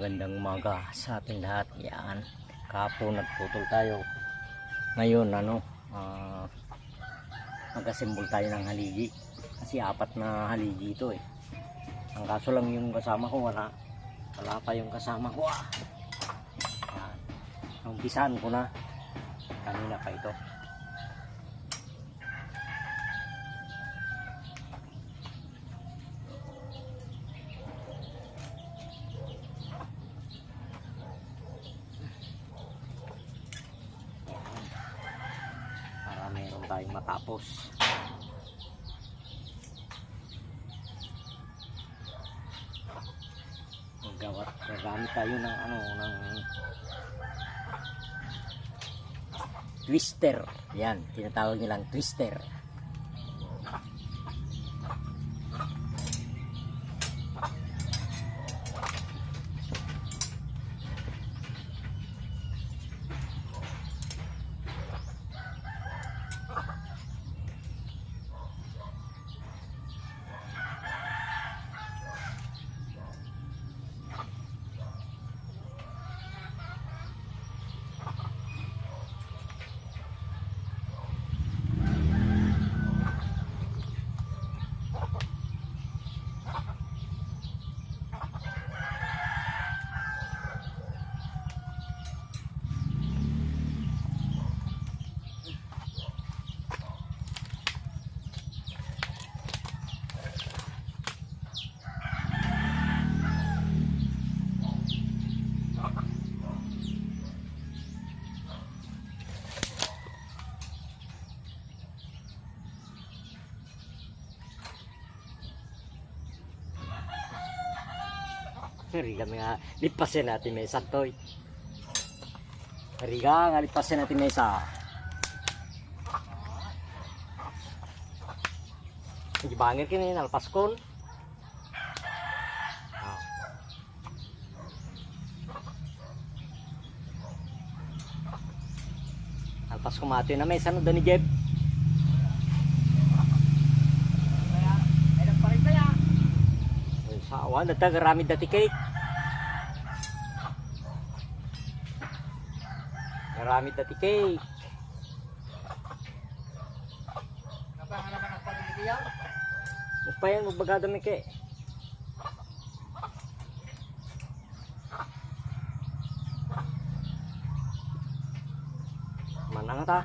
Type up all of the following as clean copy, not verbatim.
Magandang umaga sa ating lahat. Yan. Kahapon nagputol tayo. Ngayon mag-assemble tayo ng haligi. Kasi 4 na haligi ito eh. Ang kaso lang yung kasama ko wala pa yung kasama ko. Yan. Umpisahan ko na. Kanina pa ito. Meron tayong matapos. Gagamit tayo ng twister. Yan, tinatawag nilang twister. Riga nga lipasin natin may santoy. Riga nga lipasin natin may isa. Hindi bangir kini nalpas kon. Nalpas ko mati na may isa no ni Jeb. Sawa na tagarami dati cake. Garami dati cake. Upayan magbagada mi ke. Mana nga ta?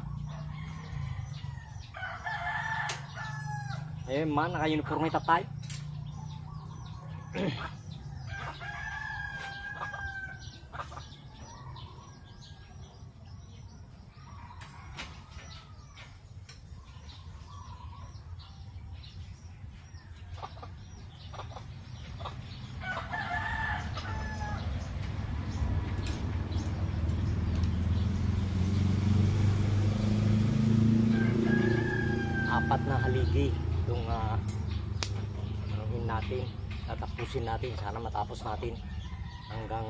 Man naka-uniform ita tayo. Apat na haligi itong natin. Tatapusin natin, sana matapos natin hanggang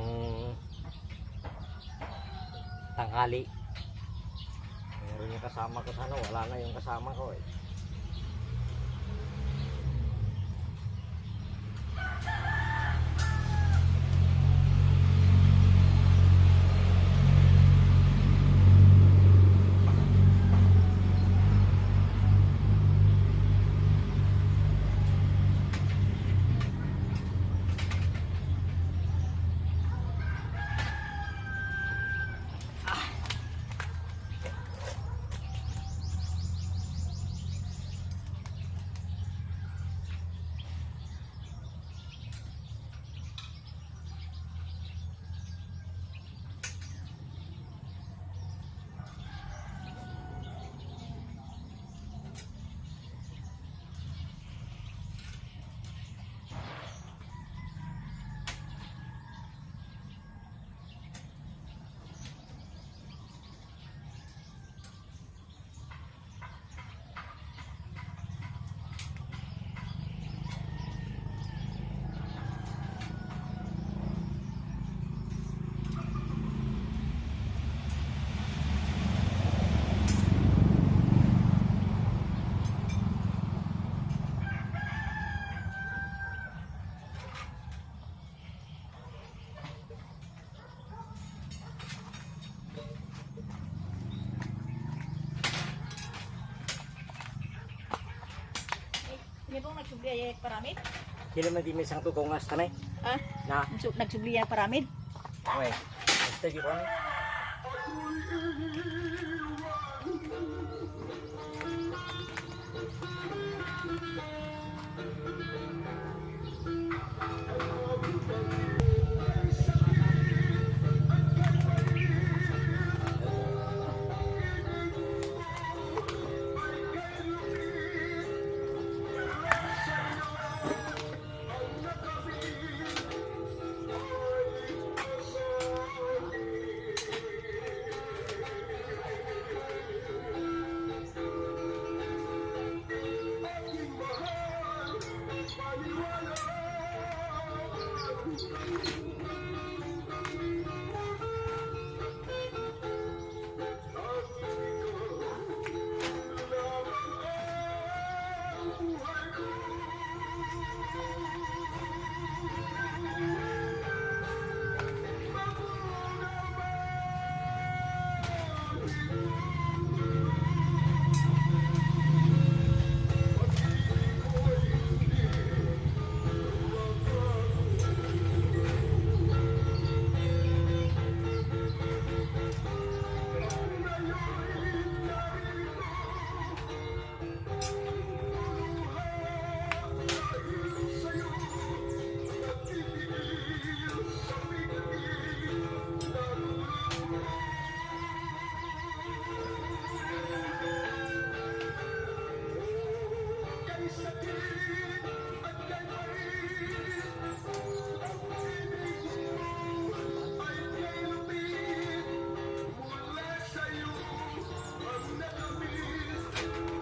tanghali. Meron yung kasama ko, sana wala na yung kasama ko eh. nagsubliya paramid? Sila man di may isang tukong as tanay. Ah, Na, nagsubliya paramid? okay. Basta di ko ano.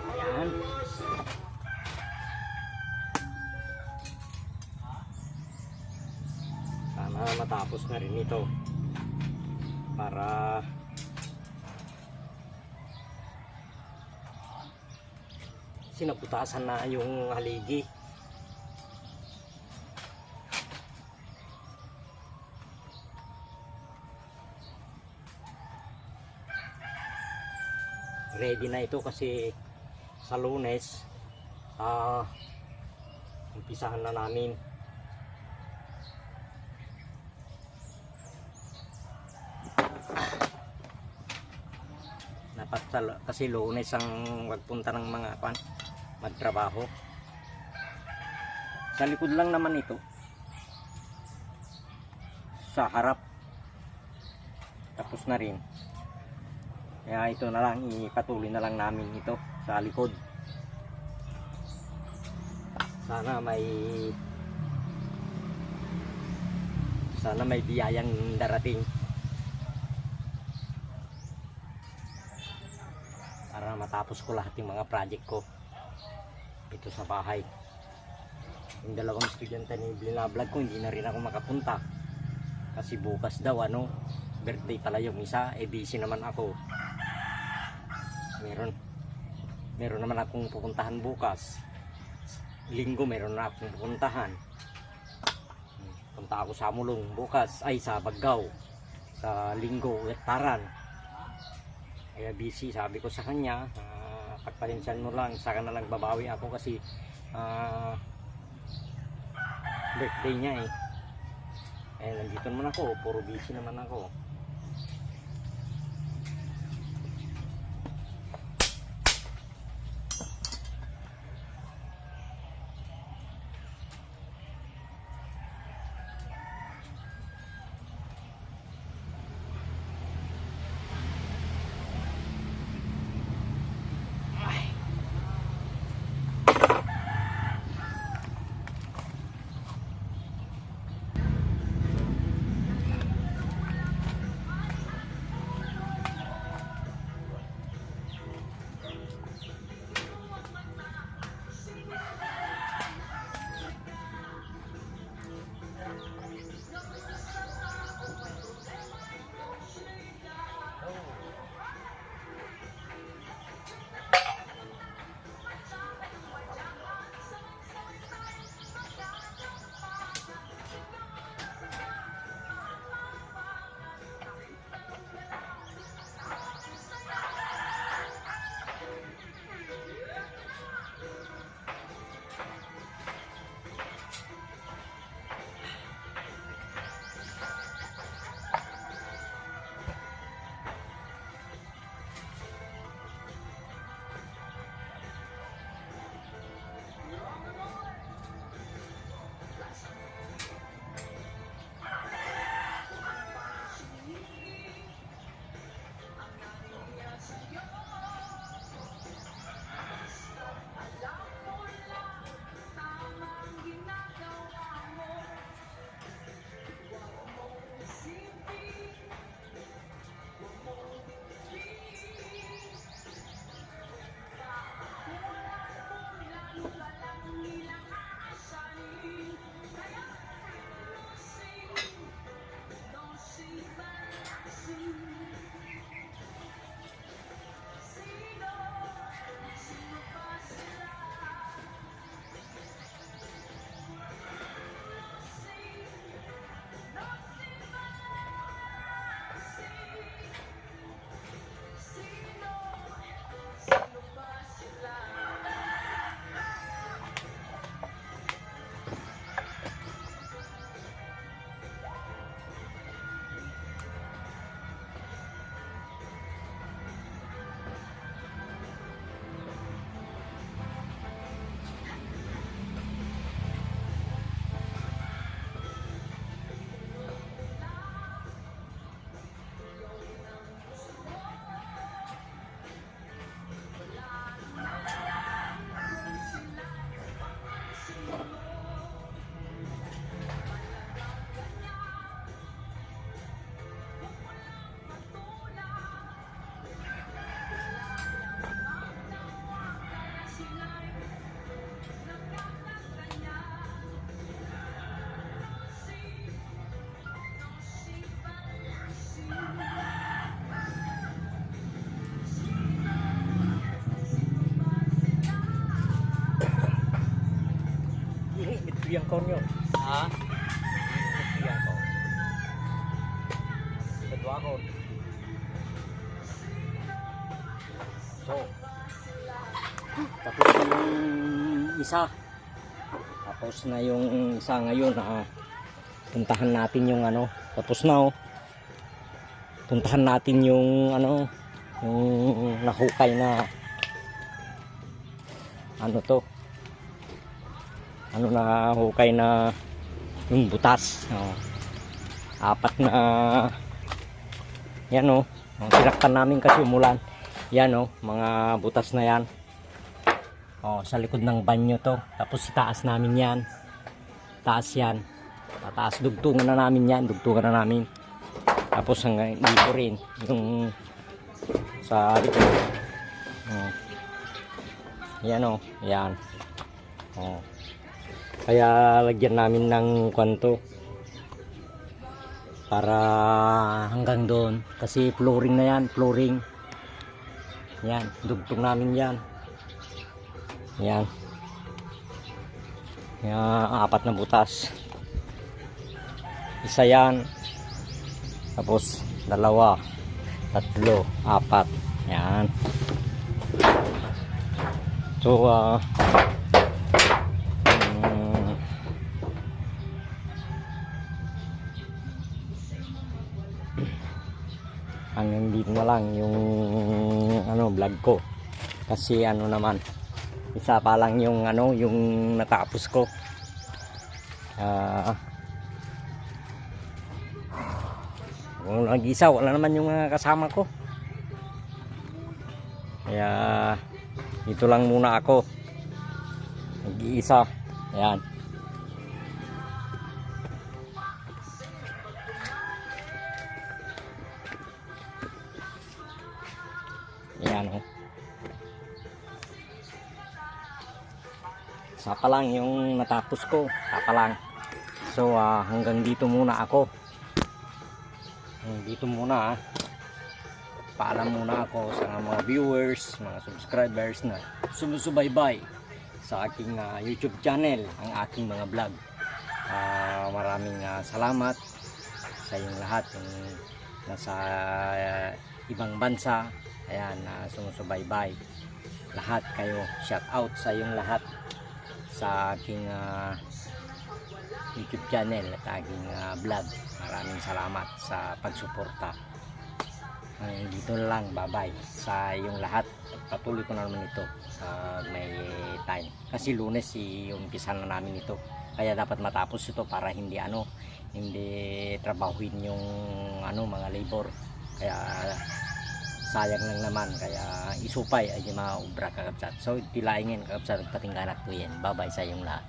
Ayan. Sana matapos na rin ito para sinabutasan na yung haligi. Ready na ito kasi sa Lunes umpisahan na namin. Kasi Lunes ang magpunta ng mga magtrabaho. Sa likod lang naman ito, sa harap tapos na rin, kaya ito na lang, ipatuloy na lang namin ito sa likod. Sana may biyayang darating para matapos ko lahat yung mga project ko ito sa bahay. Yung dalawang estudyante ni binablog ko, hindi na rin ako makapunta kasi bukas daw birthday pala yung isa, busy naman ako. Meron naman akong pupuntahan bukas. Linggo meron na akong pupuntahan. Punta ako sa Mulong bukas, ay sa Baggaw. Sa Linggo, Taran. Kaya busy, sabi ko sa kanya, pagpalinsyan mo lang, saka na lang babawi ako kasi birthday niya eh. Nandito naman ako, puro busy naman ako. yang kau nyo. Ha? Yang kau. Kedua ko. So, tapos yung isa. Tapos na yung isa ngayon. Puntahan natin yung ano. Tapos na oh. Puntahan natin yung ano. Yung nahukay na ano to. Ano na hukay na yung butas. Apat na yan oh. Tinakpan namin kasi umulan. Yan oh, mga butas na yan. Sa likod ng banyo to. Tapos itaas namin yan. Taas yan. Tataas, dugtungan na namin yan. Dugtungan na namin. Tapos hanggang dito rin. Yung sa likod. Yan oh. Yan. Kaya lagyan namin ng kwanto. Para hanggang doon. Kasi flooring na yan. Flooring. Yan. Dugtong namin yan. Yan. Apat na butas. Isa yan. Tapos dalawa, tatlo, apat. Yan. So hanggang dito na lang yung ano vlog ko. Kasi ano naman, isa pa lang yung ano yung natapos ko. Kung nag-isa, wala naman yung mga kasama ko. Kaya ito lang muna ako. Nag-iisa. Ayan. Ayan oh. Isa pa lang yung natapos ko. Isa pa lang. So hanggang dito muna ako. Dito muna paalam muna ako sa mga viewers, mga subscribers na sumusubaybay sa aking YouTube channel, ang aking mga vlog. Maraming salamat sa inyong lahat yung nasa ibang bansa. Ayan, sumusubaybay lahat kayo. Shout out sa inyong lahat sa aking YouTube channel at aking vlog. Maraming salamat sa pagsuporta. Dito na lang, bye-bye sa iyong lahat. Patuloy ko na naman ito may time. Kasi Lunes umpisa na namin ito. Kaya dapat matapos ito para hindi trabahuin yung mga labor. Kaya sayang lang naman. Kaya isupay ay mga ubra kakabsat. So tilaingin kakabsat patingganak ko yan. Bye-bye sa iyong lahat.